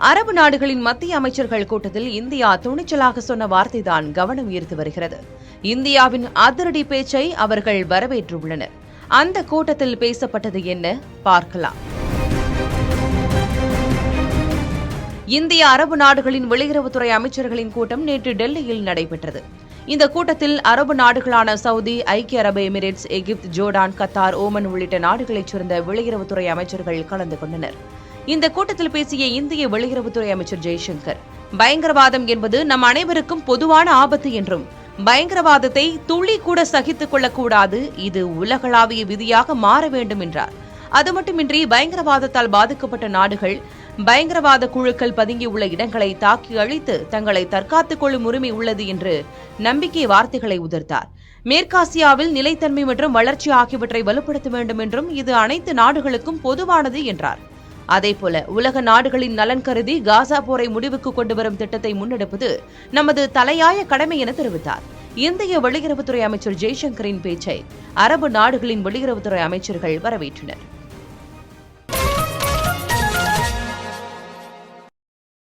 அரபு நாடுகளின் மத்திய அமைச்சர்கள் கூட்டத்தில் இந்தியா துணிச்சலாக சொன்ன வார்த்தைதான் கவனம் ஈர்த்து வருகிறது. இந்தியாவின் அதிரடி பேச்சை அவர்கள் வரவேற்றுள்ளனர். அந்த கூட்டத்தில் பேசப்பட்டது என்ன பார்க்கலாம். இந்திய அரபு நாடுகளின் வெளியுறவுத்துறை அமைச்சர்களின் கூட்டம் நேற்று டெல்லியில் நடைபெற்றது. இந்த கூட்டத்தில் அரபு நாடுகளான சவுதி, ஐக்கிய அரபு எமிரேட்ஸ், எகிப்து, ஜோர்டான், கத்தார், ஓமன் உள்ளிட்ட நாடுகளைச் சேர்ந்த வெளியுறவுத்துறை அமைச்சர்கள் கலந்து கொண்டனர். இந்த கூட்டத்தில் பேசிய இந்திய வெளியுறவுத்துறை அமைச்சர் ஜெய்சங்கர், பயங்கரவாதம் என்பது நம் அனைவருக்கும் பொதுவான ஆபத்து என்றும், பயங்கரவாதத்தை துளி கூட சகித்துக் கொள்ளக்கூடாது, இது உலகளாவிய விதியாக மாற வேண்டும் என்றார். அது மட்டுமின்றி பயங்கரவாதத்தால் பாதிக்கப்பட்ட நாடுகள் பயங்கரவாத குழுக்கள் பதுங்கியுள்ள இடங்களை தாக்கி அழித்து தங்களை தற்காத்துக் கொள்ளும் உரிமை உள்ளது என்று நம்பிக்கை வார்த்தைகளை உதிர்த்தார். மேற்காசியாவில் நிலைத்தன்மை மற்றும் வளர்ச்சி ஆகியவற்றை வலுப்படுத்த வேண்டும் என்றும் இது அனைத்து நாடுகளுக்கும் பொதுவானது என்றார். அதேபோல உலக நாடுகளின் நலன் கருதி காசா போரை முடிவுக்கு கொண்டுவரும் திட்டத்தை முன்னெடுப்பது நமது தலையாய கடமை என தெரிவித்தார். இந்திய வெளியுறவுத்துறை அமைச்சர் ஜெய்சங்கரின் பேச்சை அரபு நாடுகளின் வெளியுறவுத்துறை அமைச்சர்கள் வரவேற்றனர்.